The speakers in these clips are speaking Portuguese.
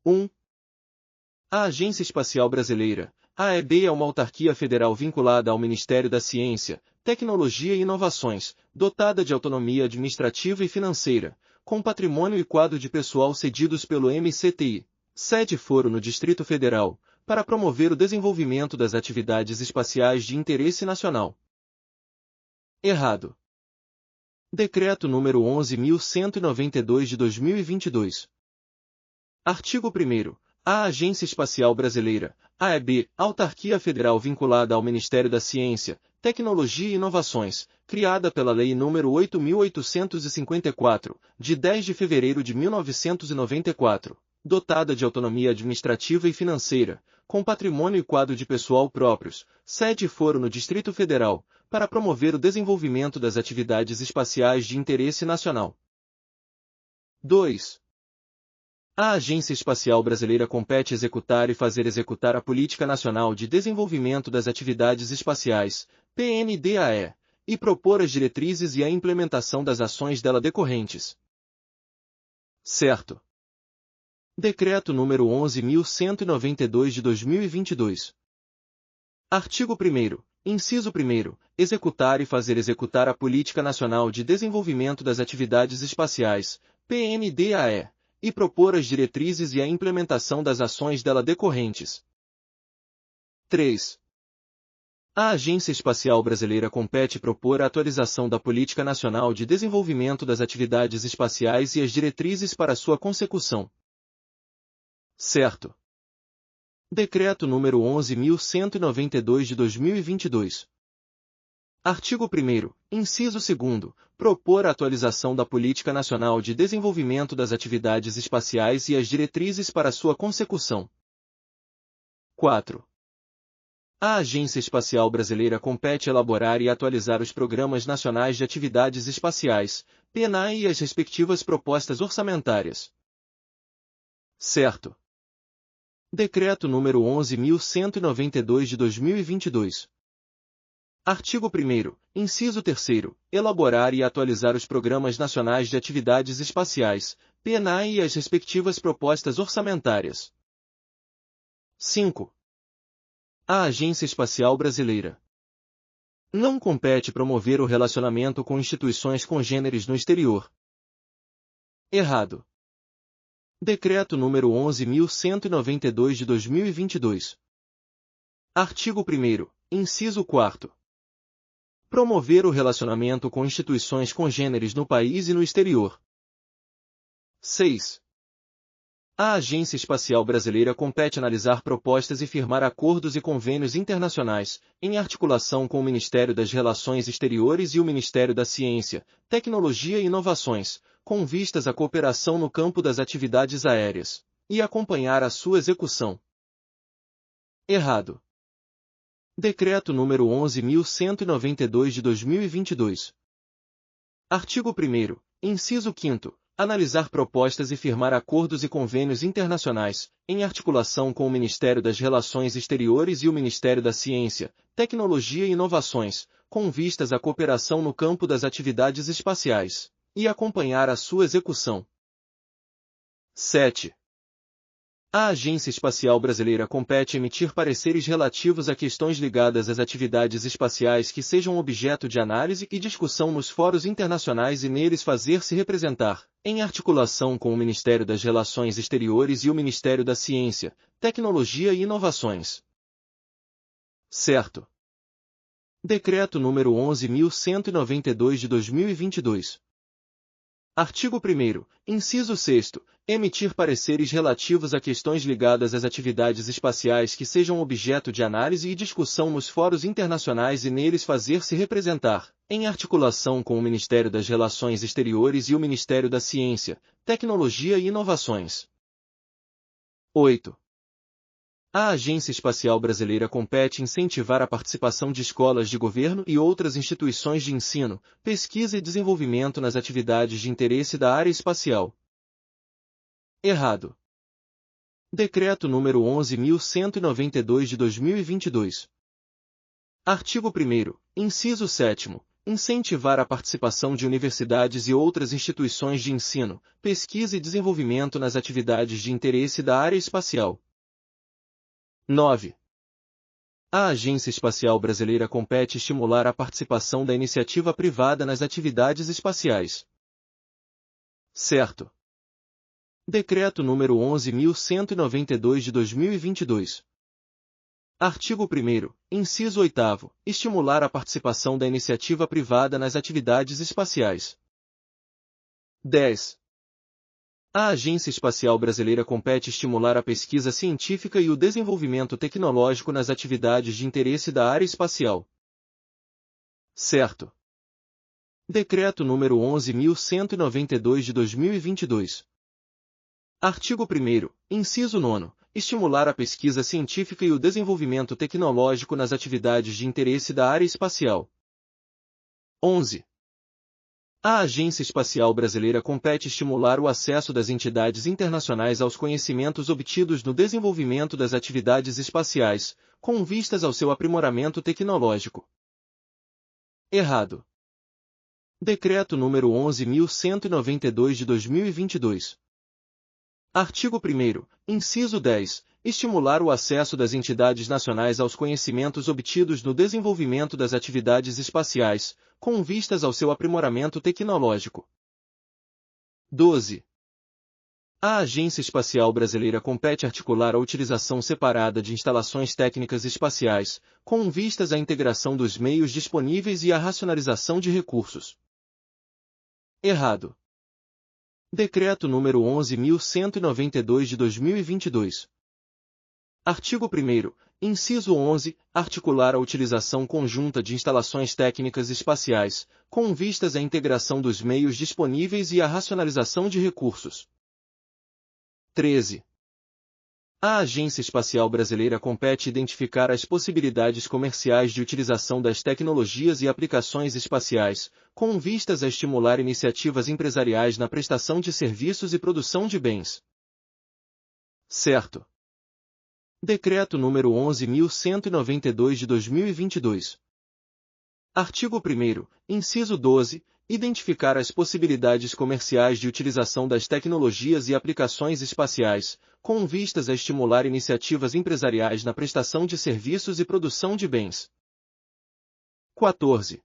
1. A Agência Espacial Brasileira, AEB, é uma autarquia federal vinculada ao Ministério da Ciência, Tecnologia e Inovações, dotada de autonomia administrativa e financeira, com patrimônio e quadro de pessoal cedidos pelo MCTI, sede foro no Distrito Federal, para promover o desenvolvimento das atividades espaciais de interesse nacional. Errado. Decreto número 11.192 de 2022. Artigo 1º. A Agência Espacial Brasileira, AEB, autarquia federal vinculada ao Ministério da Ciência, Tecnologia e Inovações, criada pela Lei nº 8.854, de 10 de fevereiro de 1994, dotada de autonomia administrativa e financeira, com patrimônio e quadro de pessoal próprios, sede e foro no Distrito Federal, para promover o desenvolvimento das atividades espaciais de interesse nacional. 2. A Agência Espacial Brasileira compete executar e fazer executar a Política Nacional de Desenvolvimento das Atividades Espaciais, PNDAE, e propor as diretrizes e a implementação das ações dela decorrentes. Certo. Decreto número 11.192 de 2022. Artigo 1º. Inciso 1º. Executar e fazer executar a Política Nacional de Desenvolvimento das Atividades Espaciais, PNDAE, e propor as diretrizes e a implementação das ações dela decorrentes. 3. A Agência Espacial Brasileira compete propor a atualização da Política Nacional de Desenvolvimento das Atividades Espaciais e as diretrizes para sua consecução. Certo. Decreto número 11.192 de 2022. Artigo 1º, inciso 2º, propor a atualização da Política Nacional de Desenvolvimento das Atividades Espaciais e as diretrizes para sua consecução. 4. A Agência Espacial Brasileira compete elaborar e atualizar os Programas Nacionais de Atividades Espaciais, PNAE, e as respectivas propostas orçamentárias. Certo. Decreto número 11.192 de 2022. Artigo 1º, inciso 3º, elaborar e atualizar os Programas Nacionais de Atividades Espaciais, PNAE, e as respectivas propostas orçamentárias. 5. A Agência Espacial Brasileira não compete promover o relacionamento com instituições congêneres no exterior. Errado. Decreto número 11.192 de 2022. Artigo 1º, inciso 4º. Promover o relacionamento com instituições congêneres no país e no exterior. 6. A Agência Espacial Brasileira compete analisar propostas e firmar acordos e convênios internacionais, em articulação com o Ministério das Relações Exteriores e o Ministério da Ciência, Tecnologia e Inovações, com vistas à cooperação no campo das atividades aéreas, e acompanhar a sua execução. Errado. Decreto número 11.192 de 2022. Artigo 1º, inciso 5º, analisar propostas e firmar acordos e convênios internacionais, em articulação com o Ministério das Relações Exteriores e o Ministério da Ciência, Tecnologia e Inovações, com vistas à cooperação no campo das atividades espaciais, e acompanhar a sua execução. 7. A Agência Espacial Brasileira compete emitir pareceres relativos a questões ligadas às atividades espaciais que sejam objeto de análise e discussão nos fóruns internacionais e neles fazer-se representar, em articulação com o Ministério das Relações Exteriores e o Ministério da Ciência, Tecnologia e Inovações. Certo. Decreto número 11.192 de 2022. Artigo 1º, inciso 6º, emitir pareceres relativos a questões ligadas às atividades espaciais que sejam objeto de análise e discussão nos fóruns internacionais e neles fazer-se representar, em articulação com o Ministério das Relações Exteriores e o Ministério da Ciência, Tecnologia e Inovações. 8. A Agência Espacial Brasileira compete incentivar a participação de escolas de governo e outras instituições de ensino, pesquisa e desenvolvimento nas atividades de interesse da área espacial. Errado. Decreto número 11.192 de 2022. Artigo 1º, inciso 7º, incentivar a participação de universidades e outras instituições de ensino, pesquisa e desenvolvimento nas atividades de interesse da área espacial. 9. A Agência Espacial Brasileira compete estimular a participação da iniciativa privada nas atividades espaciais. Certo. Decreto número 11.192 de 2022. Artigo 1º, inciso 8º, estimular a participação da iniciativa privada nas atividades espaciais. 10. A Agência Espacial Brasileira compete estimular a pesquisa científica e o desenvolvimento tecnológico nas atividades de interesse da área espacial. Certo. Decreto número 11.192 de 2022. Artigo 1º, inciso 9º, estimular a pesquisa científica e o desenvolvimento tecnológico nas atividades de interesse da área espacial. 11. A Agência Espacial Brasileira compete estimular o acesso das entidades internacionais aos conhecimentos obtidos no desenvolvimento das atividades espaciais, com vistas ao seu aprimoramento tecnológico. Errado. Decreto número 11.192 de 2022. Artigo 1º, inciso 10, estimular o acesso das entidades nacionais aos conhecimentos obtidos no desenvolvimento das atividades espaciais, com vistas ao seu aprimoramento tecnológico. 12. A Agência Espacial Brasileira compete articular a utilização separada de instalações técnicas espaciais, com vistas à integração dos meios disponíveis e à racionalização de recursos. Errado. Decreto número 11.192 de 2022. Artigo 1º, inciso 11, articular a utilização conjunta de instalações técnicas espaciais, com vistas à integração dos meios disponíveis e à racionalização de recursos. 13. A Agência Espacial Brasileira compete identificar as possibilidades comerciais de utilização das tecnologias e aplicações espaciais, com vistas a estimular iniciativas empresariais na prestação de serviços e produção de bens. Certo. Decreto número 11.192 de 2022. Artigo 1º, inciso 12, identificar as possibilidades comerciais de utilização das tecnologias e aplicações espaciais, com vistas a estimular iniciativas empresariais na prestação de serviços e produção de bens. 14.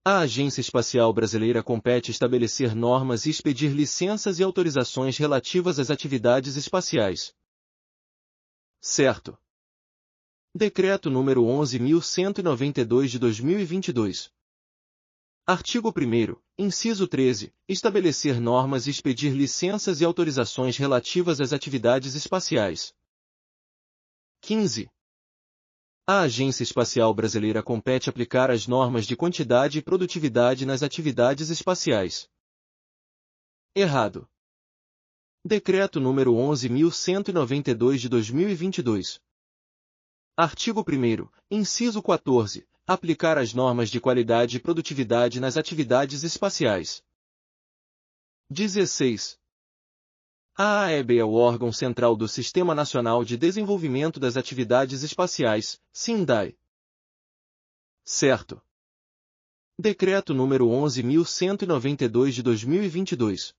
A Agência Espacial Brasileira compete estabelecer normas e expedir licenças e autorizações relativas às atividades espaciais. Certo. Decreto número 11.192 de 2022. Artigo 1º, inciso 13, estabelecer normas e expedir licenças e autorizações relativas às atividades espaciais. 15. A Agência Espacial Brasileira compete aplicar as normas de quantidade e produtividade nas atividades espaciais. Errado. Decreto número 11.192 de 2022. Artigo 1º, inciso 14, aplicar as normas de qualidade e produtividade nas atividades espaciais. 16. A AEB é o órgão central do Sistema Nacional de Desenvolvimento das Atividades Espaciais, SINDAE. Certo. Decreto número 11.192 de 2022.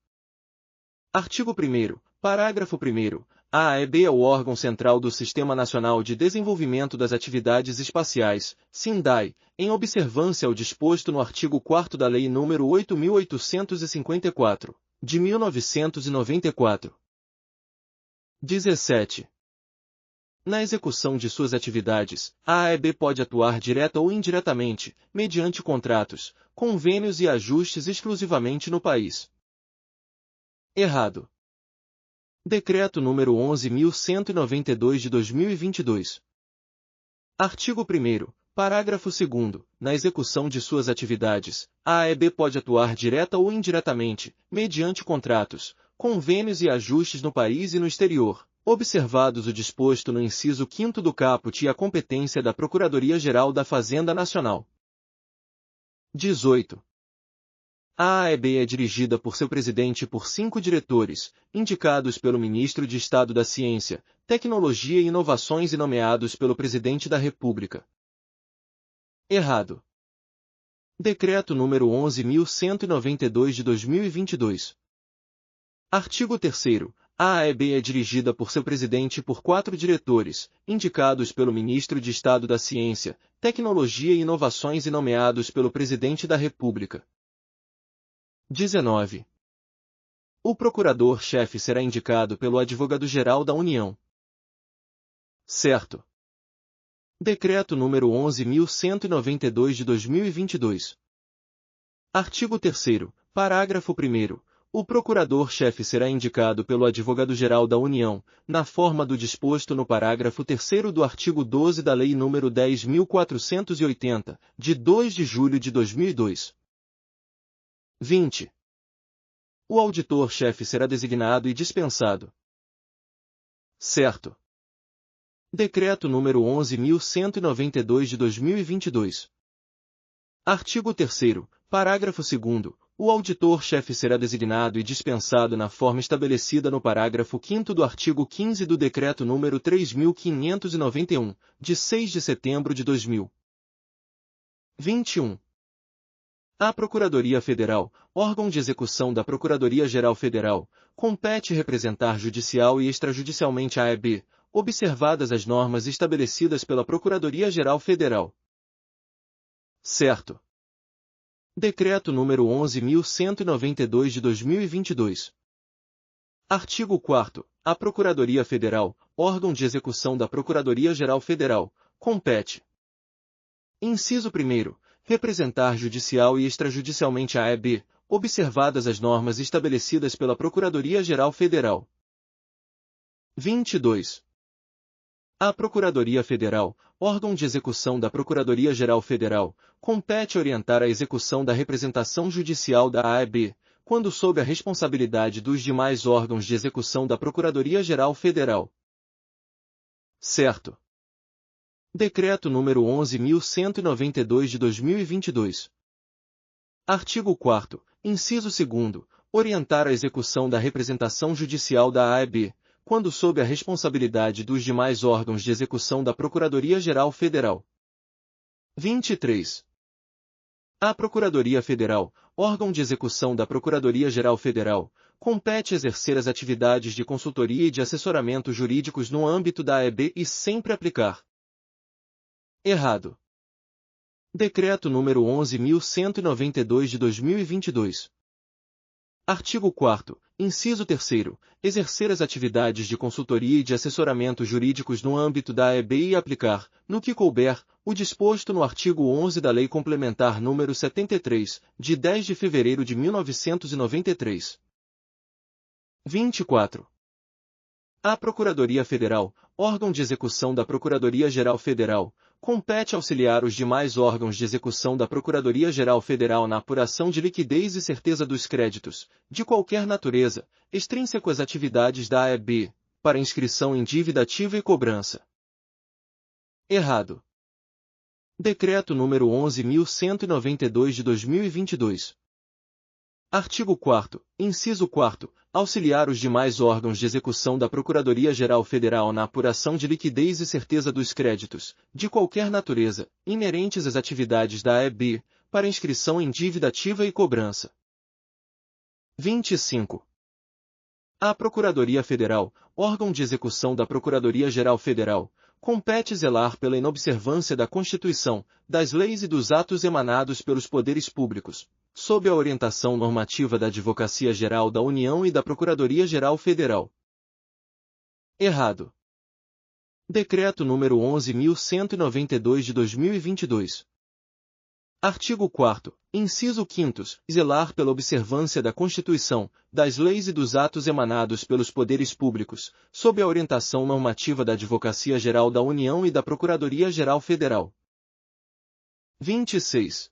Artigo 1º, parágrafo 1º, a AEB é o órgão central do Sistema Nacional de Desenvolvimento das Atividades Espaciais, SINDAE, em observância ao disposto no artigo 4º da Lei nº 8.854, de 1994. 17. Na execução de suas atividades, a AEB pode atuar direta ou indiretamente, mediante contratos, convênios e ajustes exclusivamente no país. Errado. Decreto número 11.192 de 2022. Artigo 1º, parágrafo 2º, na execução de suas atividades, a AEB pode atuar direta ou indiretamente, mediante contratos, convênios e ajustes no país e no exterior, observados o disposto no inciso 5º do caput e a competência da Procuradoria-Geral da Fazenda Nacional. 18. A AEB é dirigida por seu presidente e por 5 diretores, indicados pelo Ministro de Estado da Ciência, Tecnologia e Inovações e nomeados pelo Presidente da República. Errado. Decreto número 11.192 de 2022. Artigo 3º. A AEB é dirigida por seu presidente e por 4 diretores, indicados pelo Ministro de Estado da Ciência, Tecnologia e Inovações e nomeados pelo Presidente da República. 19. O procurador-chefe será indicado pelo Advogado-Geral da União. Certo. Decreto número 11.192 de 2022. Artigo 3º. Parágrafo 1º. O procurador-chefe será indicado pelo Advogado-Geral da União, na forma do disposto no parágrafo 3º do artigo 12 da Lei nº 10.480, de 2 de julho de 2002. 20. O auditor-chefe será designado e dispensado. Certo. Decreto número 11.192 de 2022. Artigo 3º. Parágrafo 2º. O auditor-chefe será designado e dispensado na forma estabelecida no parágrafo 5º do artigo 15 do Decreto número 3.591, de 6 de setembro de 2000. 21. A Procuradoria Federal, órgão de execução da Procuradoria-Geral Federal, compete representar judicial e extrajudicialmente a AEB, observadas as normas estabelecidas pela Procuradoria-Geral Federal. Certo. Decreto número 11.192 de 2022. Artigo 4º. A Procuradoria Federal, órgão de execução da Procuradoria-Geral Federal, compete. Inciso 1º. Representar judicial e extrajudicialmente a AEB, observadas as normas estabelecidas pela Procuradoria-Geral Federal. 22. A Procuradoria Federal, órgão de execução da Procuradoria-Geral Federal, compete orientar a execução da representação judicial da AEB, quando sob a responsabilidade dos demais órgãos de execução da Procuradoria-Geral Federal. Certo. Decreto número 11.192 de 2022. Artigo 4º, inciso 2º, orientar a execução da representação judicial da AEB, quando sob a responsabilidade dos demais órgãos de execução da Procuradoria-Geral Federal. 23. A Procuradoria Federal, órgão de execução da Procuradoria-Geral Federal, compete exercer as atividades de consultoria e de assessoramento jurídicos no âmbito da AEB e sempre aplicar. Errado. Decreto número 11.192 de 2022. Artigo 4º, inciso 3º, exercer as atividades de consultoria e de assessoramento jurídicos no âmbito da AEB e aplicar, no que couber, o disposto no artigo 11 da Lei Complementar nº 73, de 10 de fevereiro de 1993. 24. A Procuradoria Federal, órgão de execução da Procuradoria-Geral Federal, compete auxiliar os demais órgãos de execução da Procuradoria-Geral Federal na apuração de liquidez e certeza dos créditos, de qualquer natureza, extrínseco às atividades da AEB, para inscrição em dívida ativa e cobrança. Errado. Decreto número 11.192 de 2022. Artigo 4º, inciso 4º, auxiliar os demais órgãos de execução da Procuradoria-Geral Federal na apuração de liquidez e certeza dos créditos, de qualquer natureza, inerentes às atividades da AEB, para inscrição em dívida ativa e cobrança. 25. A Procuradoria Federal, órgão de execução da Procuradoria-Geral Federal, compete zelar pela inobservância da Constituição, das leis e dos atos emanados pelos poderes públicos, sob a orientação normativa da Advocacia Geral da União e da Procuradoria-Geral Federal. Errado. Decreto número 11.192 de 2022. Artigo 4º, inciso 5º, zelar pela observância da Constituição, das leis e dos atos emanados pelos poderes públicos, sob a orientação normativa da Advocacia Geral da União e da Procuradoria-Geral Federal. 26.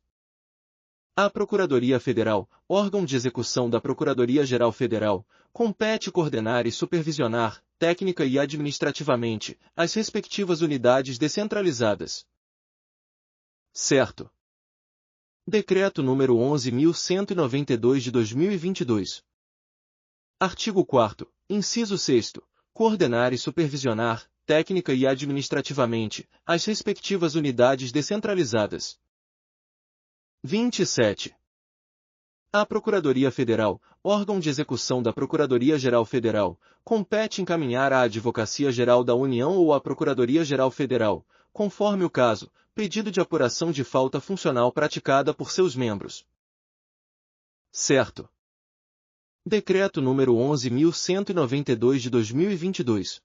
A Procuradoria Federal, órgão de execução da Procuradoria-Geral Federal, compete coordenar e supervisionar, técnica e administrativamente, as respectivas unidades descentralizadas. Certo. Decreto número 11.192 de 2022. Artigo 4º, inciso 6º, coordenar e supervisionar, técnica e administrativamente, as respectivas unidades descentralizadas. 27. A Procuradoria Federal, órgão de execução da Procuradoria-Geral Federal, compete encaminhar à Advocacia Geral da União ou à Procuradoria-Geral Federal, conforme o caso, pedido de apuração de falta funcional praticada por seus membros. Certo. Decreto número 11.192 de 2022.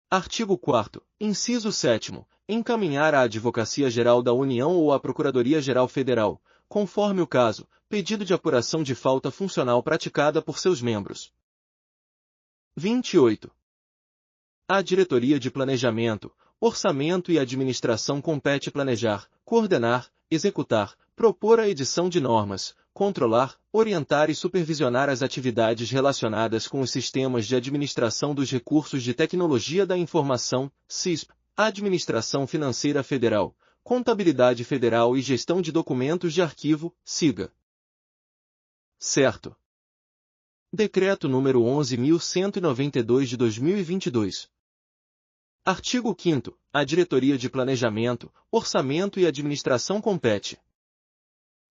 Artigo 4º, inciso 7º, encaminhar à Advocacia Geral da União ou à Procuradoria-Geral Federal, conforme o caso, pedido de apuração de falta funcional praticada por seus membros. 28. A Diretoria de Planejamento, Orçamento e Administração compete planejar, coordenar, executar, propor a edição de normas, controlar, orientar e supervisionar as atividades relacionadas com os sistemas de administração dos recursos de tecnologia da informação, CISP, Administração Financeira Federal, Contabilidade Federal e Gestão de Documentos de Arquivo, SIGA. Certo. Decreto número 11.192 de 2022. Artigo 5º. A Diretoria de Planejamento, Orçamento e Administração compete.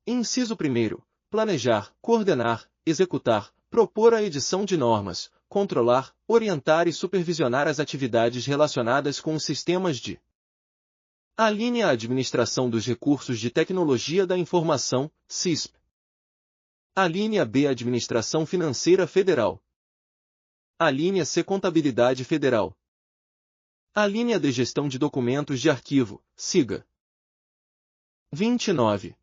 Inciso 1º. Planejar, coordenar, executar, propor a edição de normas, controlar, orientar e supervisionar as atividades relacionadas com os sistemas de a Administração dos Recursos de Tecnologia da Informação, CISP. A B. Administração Financeira Federal. A C. Contabilidade Federal. A D. Gestão de Documentos de Arquivo, SIGA. 29.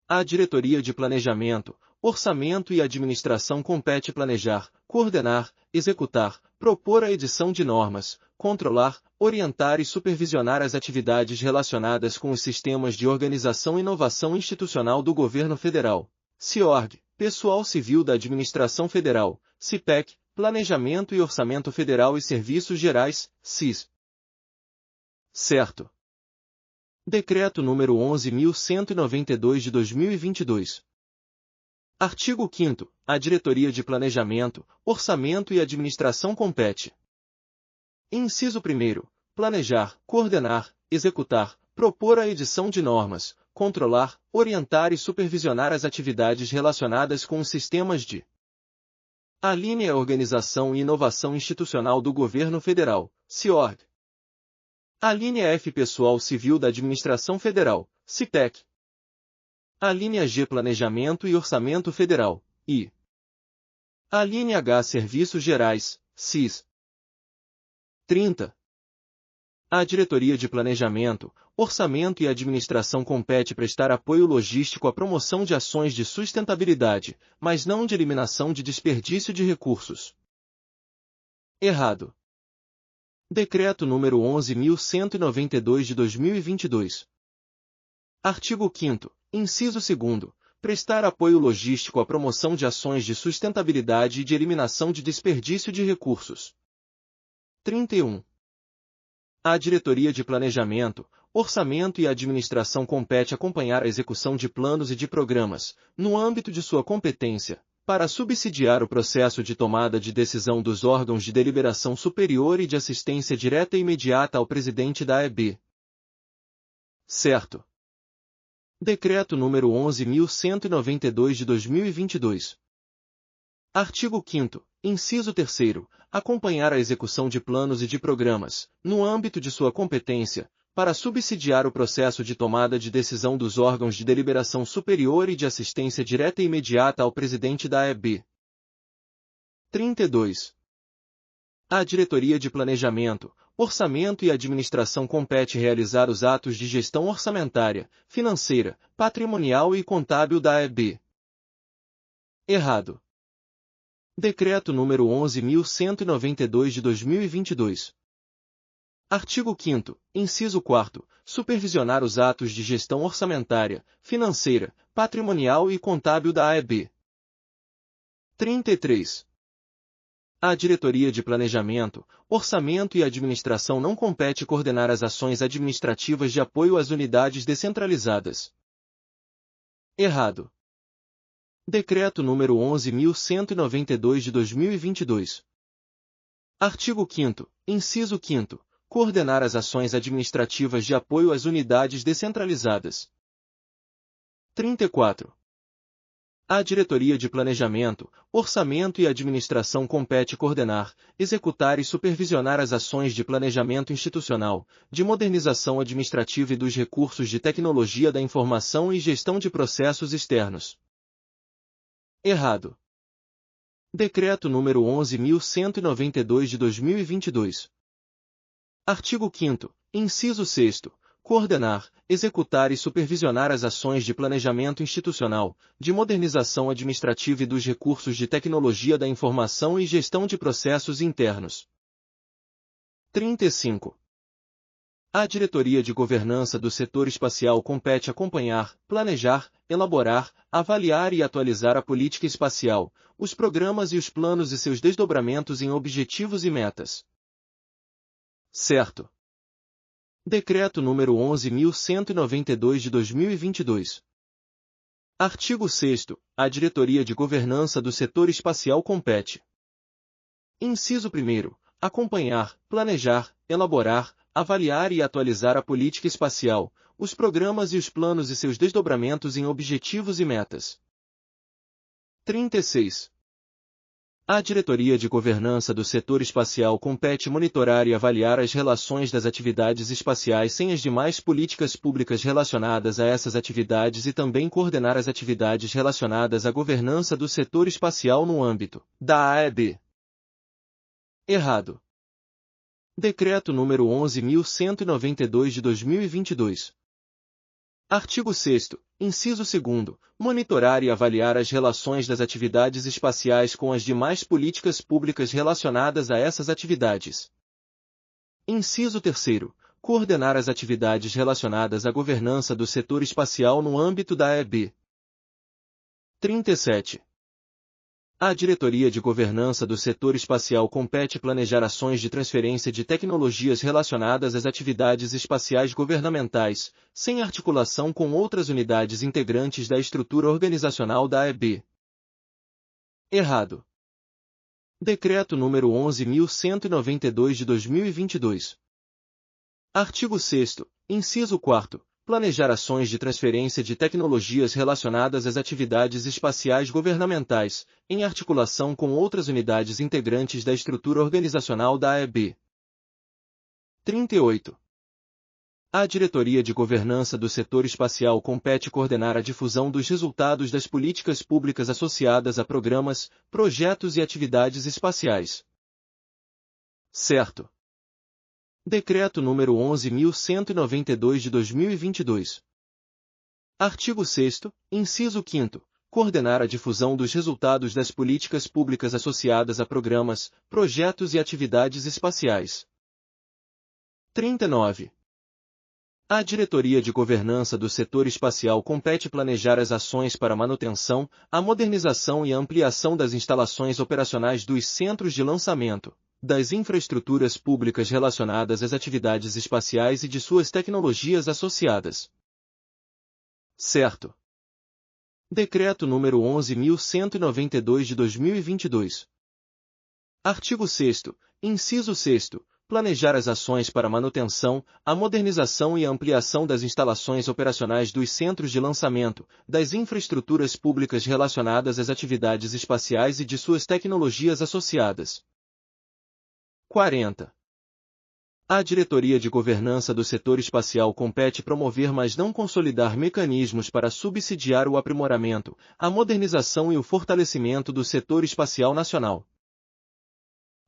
A Diretoria de Planejamento, Orçamento e Administração compete planejar, coordenar, executar, propor a edição de normas, controlar, orientar e supervisionar as atividades relacionadas com os sistemas de organização e inovação institucional do Governo Federal, CIORG, Pessoal Civil da Administração Federal, CIPEC, Planejamento e Orçamento Federal e Serviços Gerais, CIS. Certo. Decreto número 11.192 de 2022. Artigo 5º. A Diretoria de Planejamento, Orçamento e Administração compete. Inciso 1º. Planejar, coordenar, executar, propor a edição de normas, controlar, orientar e supervisionar as atividades relacionadas com os sistemas de a Organização e Inovação Institucional do Governo Federal, CIORG. A F. Pessoal Civil da Administração Federal, CIPEC. A G. Planejamento e Orçamento Federal, I. A H. Serviços Gerais, CIS. 30. A Diretoria de Planejamento, Orçamento e Administração compete prestar apoio logístico à promoção de ações de sustentabilidade, mas não de eliminação de desperdício de recursos. Errado. Decreto número 11.192 de 2022. Artigo 5º, inciso 2º, prestar apoio logístico à promoção de ações de sustentabilidade e de eliminação de desperdício de recursos. 31. A Diretoria de Planejamento, Orçamento e Administração compete acompanhar a execução de planos e de programas, no âmbito de sua competência, para subsidiar o processo de tomada de decisão dos órgãos de deliberação superior e de assistência direta e imediata ao presidente da EB. Certo. Decreto número 11.192 de 2022. Artigo 5º, inciso 3º, acompanhar a execução de planos e de programas, no âmbito de sua competência, para subsidiar o processo de tomada de decisão dos órgãos de deliberação superior e de assistência direta e imediata ao presidente da EB. 32. A Diretoria de Planejamento, Orçamento e Administração compete realizar os atos de gestão orçamentária, financeira, patrimonial e contábil da EB. Errado. Decreto número 11.192 de 2022. Artigo 5º, inciso 4º, supervisionar os atos de gestão orçamentária, financeira, patrimonial e contábil da AEB. 33. A Diretoria de Planejamento, Orçamento e Administração não compete coordenar as ações administrativas de apoio às unidades descentralizadas. Errado. Decreto número 11.192 de 2022. Artigo 5º, inciso 5º, coordenar as ações administrativas de apoio às unidades descentralizadas. 34. À Diretoria de Planejamento, Orçamento e Administração compete coordenar, executar e supervisionar as ações de planejamento institucional, de modernização administrativa e dos recursos de tecnologia da informação e gestão de processos externos. Errado. Decreto número 11.192 de 2022. Artigo 5º, inciso 6º. Coordenar, executar e supervisionar as ações de planejamento institucional, de modernização administrativa e dos recursos de tecnologia da informação e gestão de processos internos. 35. À Diretoria de Governança do Setor Espacial compete acompanhar, planejar, elaborar, avaliar e atualizar a política espacial, os programas e os planos e seus desdobramentos em objetivos e metas. Certo. Decreto número 11.192 de 2022. Artigo 6º. A Diretoria de Governança do Setor Espacial compete. Inciso 1º. Acompanhar, planejar, elaborar, avaliar e atualizar a política espacial, os programas e os planos e seus desdobramentos em objetivos e metas. 36. À Diretoria de Governança do Setor Espacial compete monitorar e avaliar as relações das atividades espaciais sem as demais políticas públicas relacionadas a essas atividades e também coordenar as atividades relacionadas à governança do setor espacial no âmbito da AEB. Errado. Decreto número 11.192 de 2022. Artigo 6º, inciso 2º, monitorar e avaliar as relações das atividades espaciais com as demais políticas públicas relacionadas a essas atividades. Inciso 3º, coordenar as atividades relacionadas à governança do setor espacial no âmbito da AEB. 37. À Diretoria de Governança do Setor Espacial compete planejar ações de transferência de tecnologias relacionadas às atividades espaciais governamentais, sem articulação com outras unidades integrantes da estrutura organizacional da AEB. Errado. Decreto número 11.192 de 2022. Artigo 6º, inciso 4º. Planejar ações de transferência de tecnologias relacionadas às atividades espaciais governamentais, em articulação com outras unidades integrantes da estrutura organizacional da AEB. 38. À Diretoria de Governança do Setor Espacial compete coordenar a difusão dos resultados das políticas públicas associadas a programas, projetos e atividades espaciais. Certo. Decreto número 11.192 de 2022. Artigo 6º, inciso 5º. Coordenar a difusão dos resultados das políticas públicas associadas a programas, projetos e atividades espaciais. 39. À Diretoria de Governança do Setor Espacial compete planejar as ações para a manutenção, a modernização e a ampliação das instalações operacionais dos centros de lançamento, das infraestruturas públicas relacionadas às atividades espaciais e de suas tecnologias associadas. Certo. Decreto número 11.192 de 2022. Artigo 6º, inciso 6º. Planejar as ações para a manutenção, a modernização e a ampliação das instalações operacionais dos centros de lançamento, das infraestruturas públicas relacionadas às atividades espaciais e de suas tecnologias associadas. 40. À Diretoria de Governança do Setor Espacial compete promover, mas não consolidar mecanismos para subsidiar o aprimoramento, a modernização e o fortalecimento do setor espacial nacional.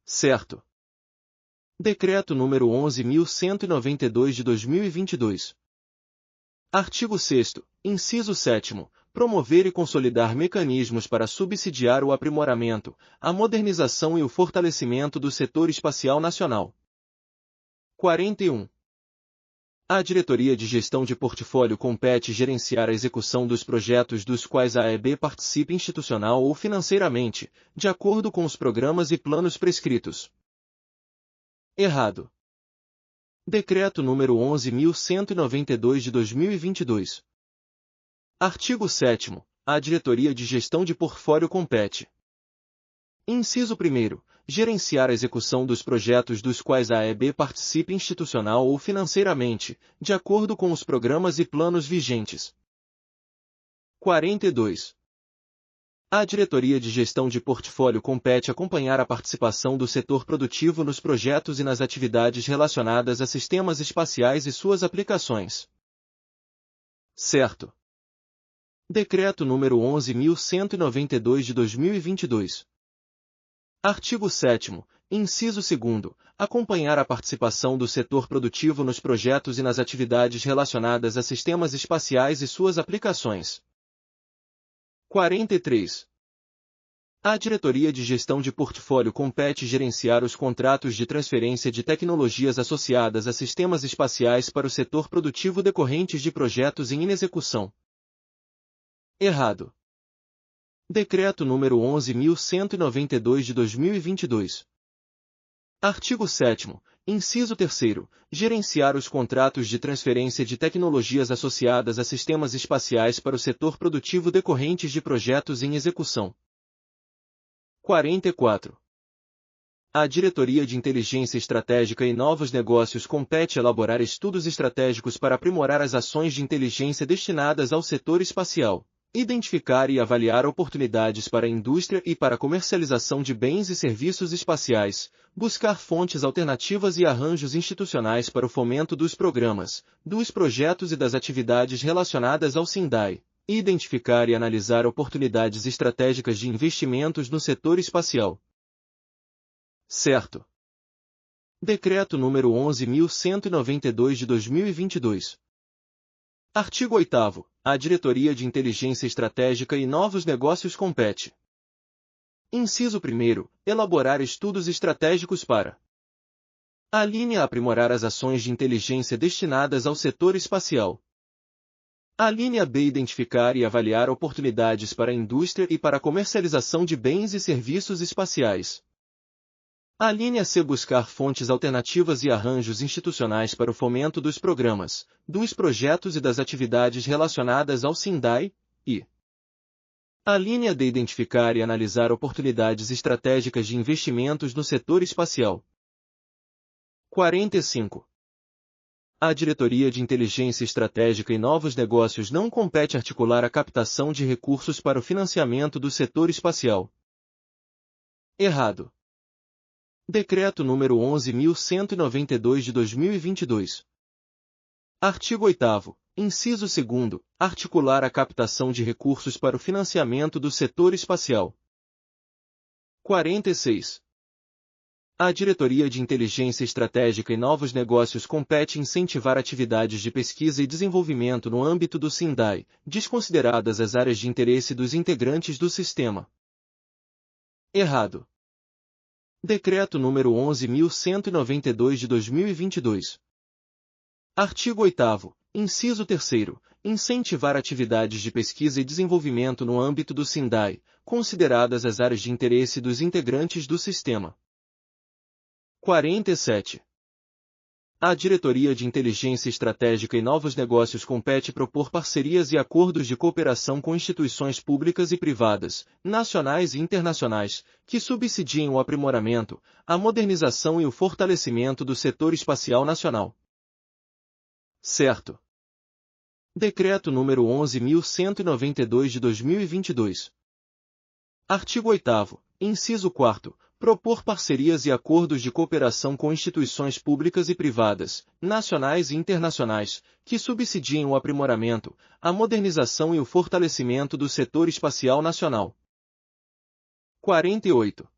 Certo. Decreto número 11.192 de 2022. Artigo 6º, inciso 7º. Promover e consolidar mecanismos para subsidiar o aprimoramento, a modernização e o fortalecimento do setor espacial nacional. 41. À Diretoria de Gestão de Portfólio compete gerenciar a execução dos projetos dos quais a AEB participe institucional ou financeiramente, de acordo com os programas e planos prescritos. Errado. Decreto número 11.192 de 2022. Artigo 7º. À Diretoria de Gestão de Portfólio compete. Inciso 1º. Gerenciar a execução dos projetos dos quais a AEB participe institucional ou financeiramente, de acordo com os programas e planos vigentes. 42. A Diretoria de Gestão de Portfólio compete acompanhar a participação do setor produtivo nos projetos e nas atividades relacionadas a sistemas espaciais e suas aplicações. Certo. Decreto número 11.192 de 2022. Artigo 7º, inciso 2º, acompanhar a participação do setor produtivo nos projetos e nas atividades relacionadas a sistemas espaciais e suas aplicações. 43. A Diretoria de Gestão de Portfólio compete gerenciar os contratos de transferência de tecnologias associadas a sistemas espaciais para o setor produtivo decorrentes de projetos em execução. Errado. Decreto número 11.192 de 2022. Artigo 7º, inciso 3º, gerenciar os contratos de transferência de tecnologias associadas a sistemas espaciais para o setor produtivo decorrentes de projetos em execução. 44. A Diretoria de Inteligência Estratégica e Novos Negócios compete elaborar estudos estratégicos para aprimorar as ações de inteligência destinadas ao setor espacial, identificar e avaliar oportunidades para a indústria e para a comercialização de bens e serviços espaciais, buscar fontes alternativas e arranjos institucionais para o fomento dos programas, dos projetos e das atividades relacionadas ao SINDAI, identificar e analisar oportunidades estratégicas de investimentos no setor espacial. Certo. Decreto número 11.192 de 2022. Artigo 8º. A Diretoria de Inteligência Estratégica e Novos Negócios compete. Inciso 1º. Elaborar estudos estratégicos para a linha aprimorar as ações de inteligência destinadas ao setor espacial. A linha B identificar e avaliar oportunidades para a indústria e para a comercialização de bens e serviços espaciais. A linha C buscar fontes alternativas e arranjos institucionais para o fomento dos programas, dos projetos e das atividades relacionadas ao SINDAI, e a linha D identificar e analisar oportunidades estratégicas de investimentos no setor espacial. 45. A Diretoria de Inteligência Estratégica e Novos Negócios não compete articular a captação de recursos para o financiamento do setor espacial. Errado. Decreto número 11.192 de 2022. Artigo 8º, inciso 2º, articular a captação de recursos para o financiamento do setor espacial. 46. A Diretoria de Inteligência Estratégica e Novos Negócios compete incentivar atividades de pesquisa e desenvolvimento no âmbito do SINDAI, desconsideradas as áreas de interesse dos integrantes do sistema. Errado. Decreto número 11.192 de 2022. Artigo 8º, inciso 3º, incentivar atividades de pesquisa e desenvolvimento no âmbito do SINDAI, consideradas as áreas de interesse dos integrantes do sistema. 47. A Diretoria de Inteligência Estratégica e Novos Negócios compete propor parcerias e acordos de cooperação com instituições públicas e privadas, nacionais e internacionais, que subsidiem o aprimoramento, a modernização e o fortalecimento do setor espacial nacional. Certo. Decreto número 11.192 de 2022. Artigo 8º, inciso 4º, propor parcerias e acordos de cooperação com instituições públicas e privadas, nacionais e internacionais, que subsidiem o aprimoramento, a modernização e o fortalecimento do setor espacial nacional. 48.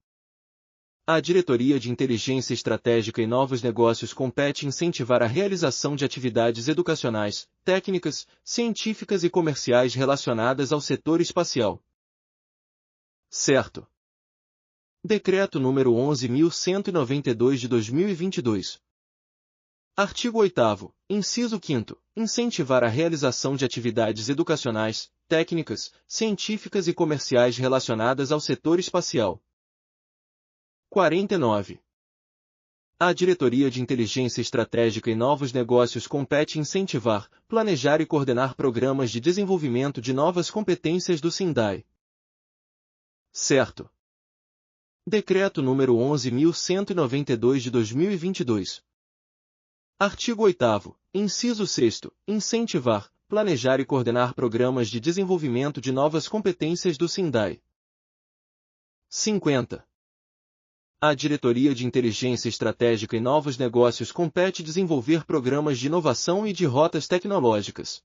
A Diretoria de Inteligência Estratégica e Novos Negócios compete incentivar a realização de atividades educacionais, técnicas, científicas e comerciais relacionadas ao setor espacial. Certo. Decreto número 11.192 de 2022. Artigo 8º, inciso 5º, incentivar a realização de atividades educacionais, técnicas, científicas e comerciais relacionadas ao setor espacial. 49. A Diretoria de Inteligência Estratégica e Novos Negócios compete incentivar, planejar e coordenar programas de desenvolvimento de novas competências do SINDAI. Certo. Decreto número 11.192 de 2022. Artigo 8º, inciso 6º, incentivar, planejar e coordenar programas de desenvolvimento de novas competências do SINDAI. 50. A Diretoria de Inteligência Estratégica e Novos Negócios compete desenvolver programas de inovação e de rotas tecnológicas.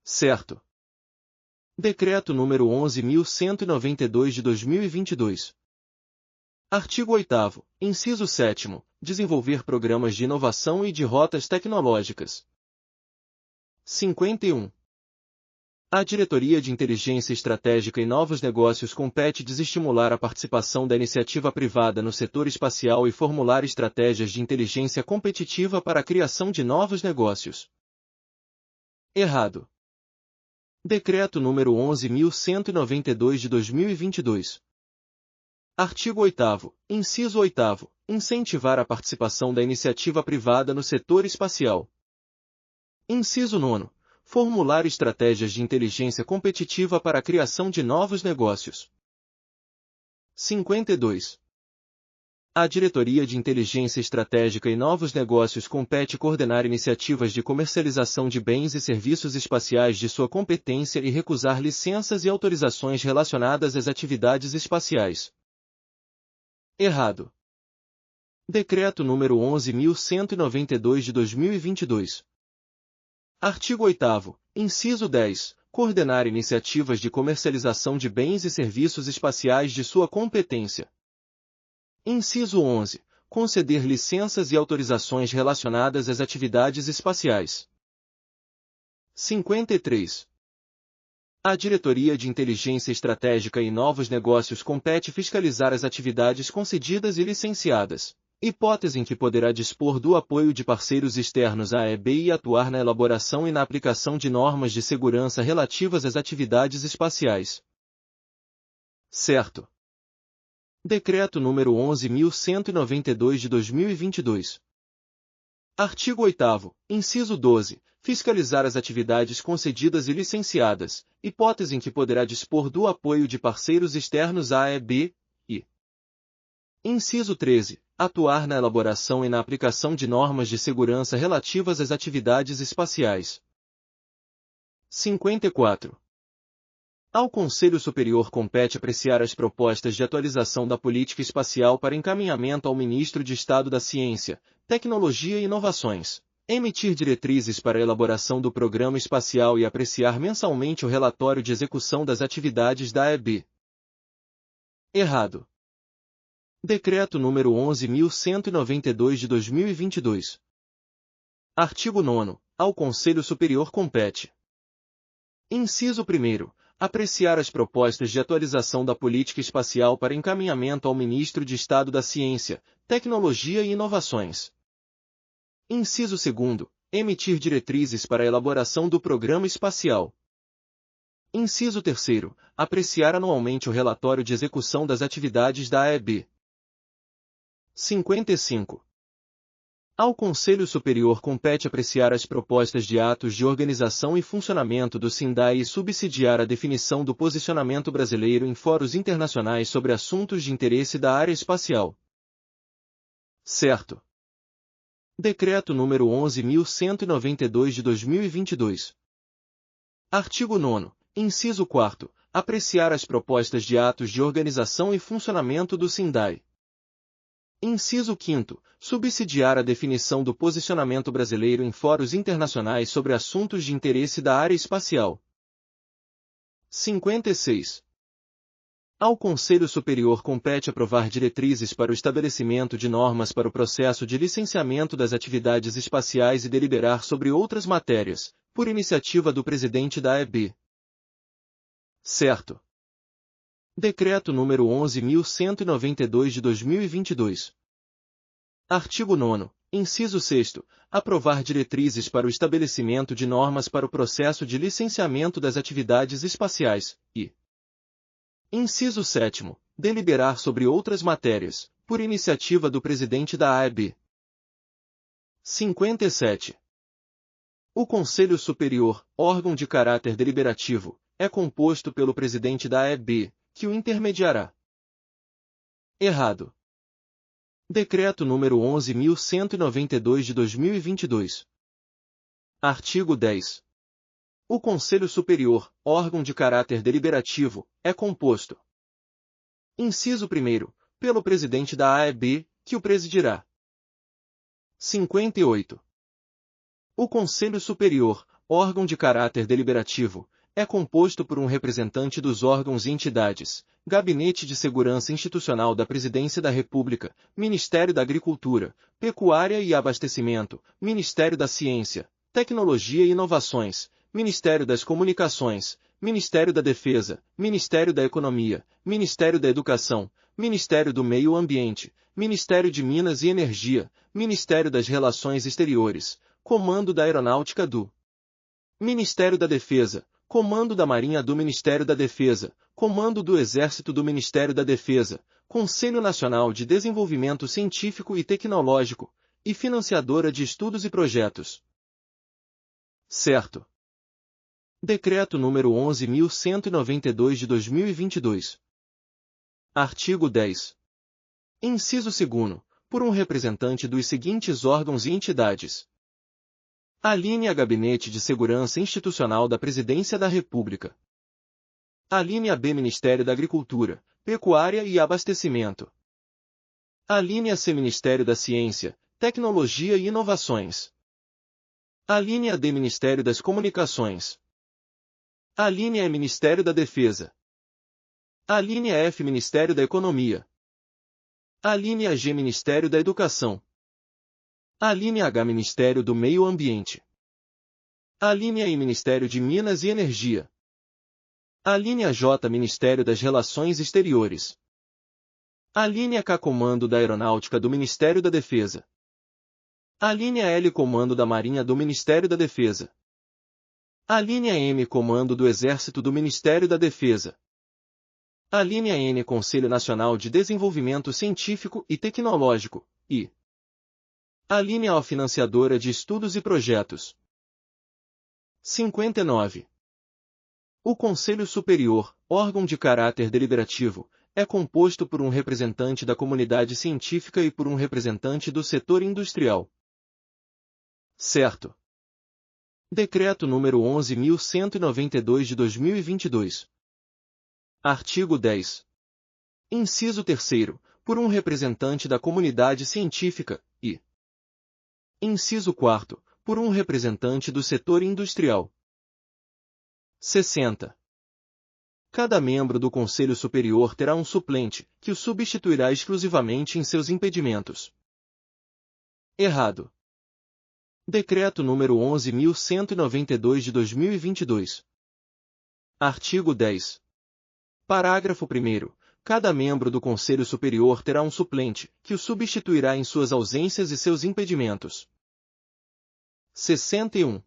Certo. Decreto número 11.192 de 2022. Artigo 8º, inciso 7º, desenvolver programas de inovação e de rotas tecnológicas. 51. A Diretoria de Inteligência Estratégica e Novos Negócios compete desestimular a participação da iniciativa privada no setor espacial e formular estratégias de inteligência competitiva para a criação de novos negócios. Errado. Decreto número 11.192 de 2022. Artigo 8º, inciso 8º, incentivar a participação da iniciativa privada no setor espacial. Inciso 9º, formular estratégias de inteligência competitiva para a criação de novos negócios. 52. A Diretoria de Inteligência Estratégica e Novos Negócios compete coordenar iniciativas de comercialização de bens e serviços espaciais de sua competência e recusar licenças e autorizações relacionadas às atividades espaciais. Errado. Decreto número 11.192 de 2022. Artigo 8º, inciso 10, coordenar iniciativas de comercialização de bens e serviços espaciais de sua competência. Inciso 11, conceder licenças e autorizações relacionadas às atividades espaciais. 53. A Diretoria de Inteligência Estratégica e Novos Negócios compete fiscalizar as atividades concedidas e licenciadas, hipótese em que poderá dispor do apoio de parceiros externos à EB e atuar na elaboração e na aplicação de normas de segurança relativas às atividades espaciais. Certo. Decreto número 11.192 de 2022. Artigo 8º, inciso 12, fiscalizar as atividades concedidas e licenciadas, hipótese em que poderá dispor do apoio de parceiros externos à EB, e inciso 13, atuar na elaboração e na aplicação de normas de segurança relativas às atividades espaciais. 54. Ao Conselho Superior compete apreciar as propostas de atualização da política espacial para encaminhamento ao Ministro de Estado da Ciência, Tecnologia e Inovações, emitir diretrizes para a elaboração do programa espacial e apreciar mensalmente o relatório de execução das atividades da EB. Errado. Decreto número 11.192 de 2022. Artigo 9º. Ao Conselho Superior compete. Inciso 1º. Apreciar as propostas de atualização da política espacial para encaminhamento ao Ministro de Estado da Ciência, Tecnologia e Inovações. Inciso 2º. Emitir diretrizes para a elaboração do programa espacial. Inciso 3º. Apreciar anualmente o relatório de execução das atividades da AEB. 55. Ao Conselho Superior compete apreciar as propostas de atos de organização e funcionamento do SINDAI e subsidiar a definição do posicionamento brasileiro em fóruns internacionais sobre assuntos de interesse da área espacial. Certo. Decreto número 11.192 de 2022. Artigo 9º, inciso 4º, apreciar as propostas de atos de organização e funcionamento do SINDAI. Inciso 5º, subsidiar a definição do posicionamento brasileiro em fóruns internacionais sobre assuntos de interesse da área espacial. 56. Ao Conselho Superior compete aprovar diretrizes para o estabelecimento de normas para o processo de licenciamento das atividades espaciais e deliberar sobre outras matérias, por iniciativa do presidente da AEB. Certo. Decreto número 11.192 de 2022. Artigo 9º, inciso 6º, aprovar diretrizes para o estabelecimento de normas para o processo de licenciamento das atividades espaciais, e inciso 7º, deliberar sobre outras matérias, por iniciativa do presidente da AEB. 57. O Conselho Superior, órgão de caráter deliberativo, é composto pelo presidente da AEB, que o intermediará. Errado. Decreto número 11.192 de 2022. Artigo 10. O Conselho Superior, órgão de caráter deliberativo, é composto. Inciso 1º, pelo presidente da AEB, que o presidirá. 58. O Conselho Superior, órgão de caráter deliberativo, é composto por um representante dos órgãos e entidades, Gabinete de Segurança Institucional da Presidência da República, Ministério da Agricultura, Pecuária e Abastecimento, Ministério da Ciência, Tecnologia e Inovações, Ministério das Comunicações, Ministério da Defesa, Ministério da Economia, Ministério da Educação, Ministério do Meio Ambiente, Ministério de Minas e Energia, Ministério das Relações Exteriores, Comando da Aeronáutica do Ministério da Defesa, Comando da Marinha do Ministério da Defesa, Comando do Exército do Ministério da Defesa, Conselho Nacional de Desenvolvimento Científico e Tecnológico, e financiadora de estudos e projetos. Certo. Decreto número 11.192 de 2022. Artigo 10. Inciso 2º, por um representante dos seguintes órgãos e entidades. Alínea Gabinete de Segurança Institucional da Presidência da República. Alínea B Ministério da Agricultura, Pecuária e Abastecimento. Alínea C Ministério da Ciência, Tecnologia e Inovações. Alínea D Ministério das Comunicações. Alínea E Ministério da Defesa. Alínea F Ministério da Economia. Alínea G Ministério da Educação. Alínea H Ministério do Meio Ambiente. Alínea I Ministério de Minas e Energia. Alínea J Ministério das Relações Exteriores. Alínea K Comando da Aeronáutica do Ministério da Defesa. Alínea L Comando da Marinha do Ministério da Defesa. Alínea M Comando do Exército do Ministério da Defesa. Alínea N Conselho Nacional de Desenvolvimento Científico e Tecnológico, e alínea O Financiadora de Estudos e Projetos. 59. O Conselho Superior, órgão de caráter deliberativo, é composto por um representante da comunidade científica e por um representante do setor industrial. Certo. Decreto número 11.192 de 2022. Artigo 10. Inciso 3º, por um representante da comunidade científica, e inciso 4º, por um representante do setor industrial. 60. Cada membro do Conselho Superior terá um suplente, que o substituirá exclusivamente em seus impedimentos. Errado. Decreto número 11.192 de 2022. Artigo 10. Parágrafo 1º. Cada membro do Conselho Superior terá um suplente, que o substituirá em suas ausências e seus impedimentos. 61.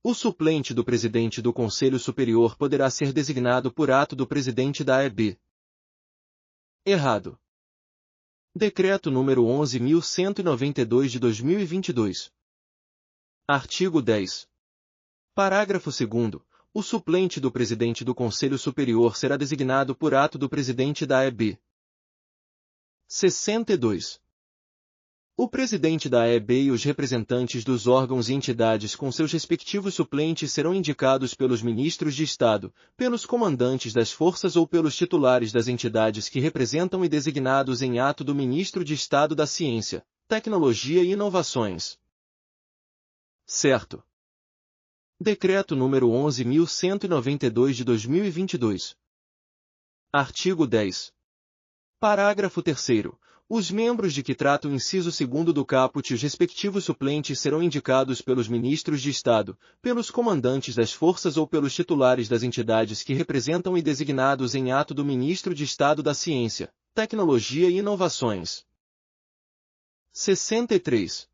O suplente do presidente do Conselho Superior poderá ser designado por ato do presidente da AEB. Errado. Decreto número 11.192 de 2022. Artigo 10. Parágrafo 2º. O suplente do presidente do Conselho Superior será designado por ato do presidente da AEB. 62. O presidente da AEB e os representantes dos órgãos e entidades com seus respectivos suplentes serão indicados pelos ministros de Estado, pelos comandantes das forças ou pelos titulares das entidades que representam e designados em ato do ministro de Estado da Ciência, Tecnologia e Inovações. Certo. Decreto número 11.192 de 2022. Artigo 10. Parágrafo 3º. Os membros de que trata o inciso 2º do caput e os respectivos suplentes serão indicados pelos ministros de Estado, pelos comandantes das forças ou pelos titulares das entidades que representam e designados em ato do ministro de Estado da Ciência, Tecnologia e Inovações. 63.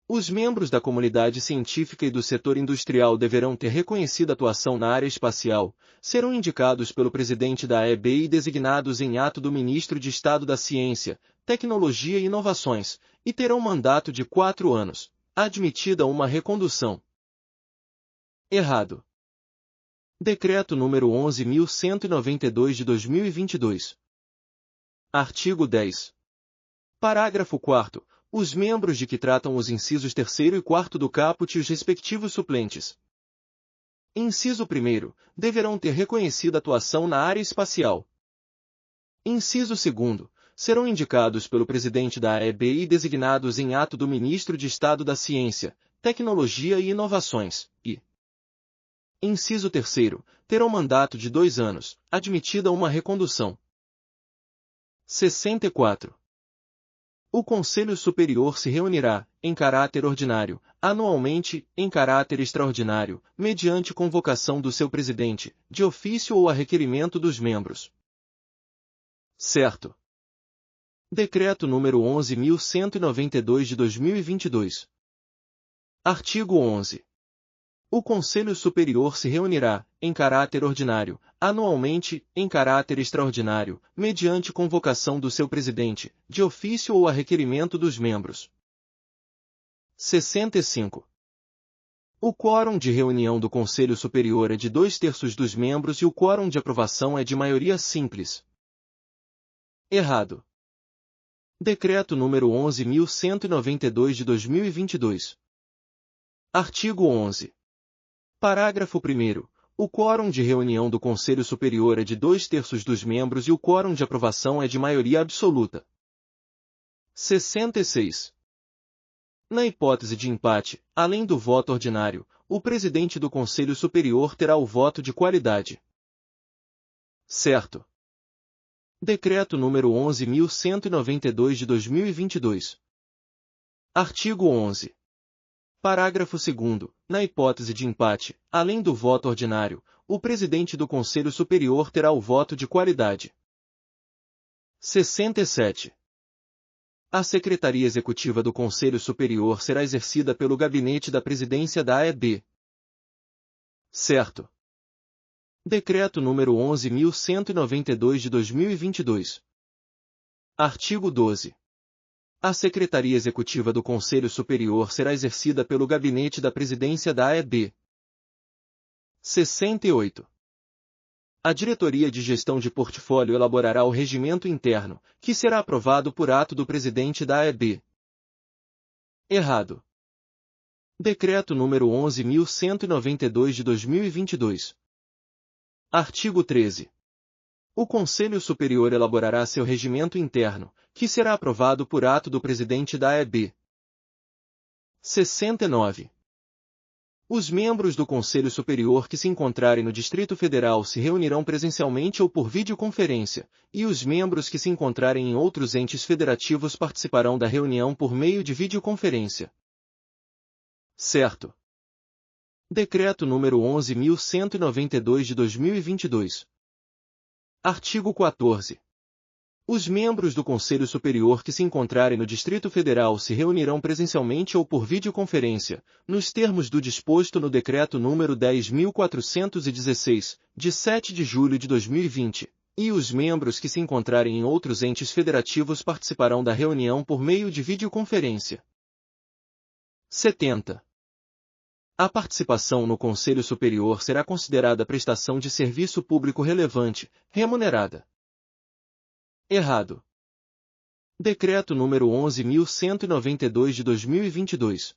Os membros da comunidade científica e do setor industrial deverão ter reconhecida atuação na área espacial, serão indicados pelo presidente da AEB e designados em ato do ministro de Estado da Ciência, Tecnologia e Inovações, e terão mandato de 4 anos, admitida uma recondução. Errado. Decreto número 11.192 de 2022. Artigo 10. Parágrafo 4º. Os membros de que tratam os incisos 3º e 4º do caput e os respectivos suplentes Inciso 1º, deverão ter reconhecida atuação na área espacial. Inciso 2º, serão indicados pelo presidente da AEB e designados em ato do Ministro de Estado da Ciência, Tecnologia e Inovações, e inciso 3º, terão mandato de 2 anos, admitida uma recondução. 64. O Conselho Superior se reunirá, em caráter ordinário, anualmente, em caráter extraordinário, mediante convocação do seu presidente, de ofício ou a requerimento dos membros. Certo. Decreto número 11.192 de 2022. Artigo 11. O Conselho Superior se reunirá, em caráter ordinário, anualmente, em caráter extraordinário, mediante convocação do seu presidente, de ofício ou a requerimento dos membros. 65. O quórum de reunião do Conselho Superior é de 2/3 dos membros e o quórum de aprovação é de maioria simples. Errado. Decreto número 11.192 de 2022. Artigo 11. Parágrafo 1º. O quórum de reunião do Conselho Superior é de 2/3 dos membros e o quórum de aprovação é de maioria absoluta. 66. Na hipótese de empate, além do voto ordinário, o presidente do Conselho Superior terá o voto de qualidade. Certo. Decreto número 11.192 de 2022. Artigo 11. Parágrafo 2º. Na hipótese de empate, além do voto ordinário, o presidente do Conselho Superior terá o voto de qualidade. 67. A Secretaria Executiva do Conselho Superior será exercida pelo Gabinete da Presidência da AEB. Certo. Decreto número 11.192 de 2022. Artigo 12. A Secretaria Executiva do Conselho Superior será exercida pelo Gabinete da Presidência da AEB. 68. A Diretoria de Gestão de Portfólio elaborará o regimento interno, que será aprovado por ato do presidente da AEB. Errado. Decreto número 11.192 de 2022. Artigo 13. O Conselho Superior elaborará seu regimento interno, que será aprovado por ato do presidente da AEB. 69. Os membros do Conselho Superior que se encontrarem no Distrito Federal se reunirão presencialmente ou por videoconferência, e os membros que se encontrarem em outros entes federativos participarão da reunião por meio de videoconferência. Certo. Decreto número 11.192 de 2022. Artigo 14. Os membros do Conselho Superior que se encontrarem no Distrito Federal se reunirão presencialmente ou por videoconferência, nos termos do disposto no Decreto número 10.416, de 7 de julho de 2020, e os membros que se encontrarem em outros entes federativos participarão da reunião por meio de videoconferência. 70. A participação no Conselho Superior será considerada prestação de serviço público relevante, remunerada. Errado. Decreto número 11.192 de 2022.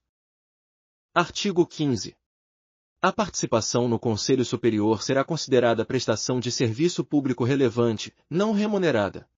Artigo 15. A participação no Conselho Superior será considerada prestação de serviço público relevante, não remunerada.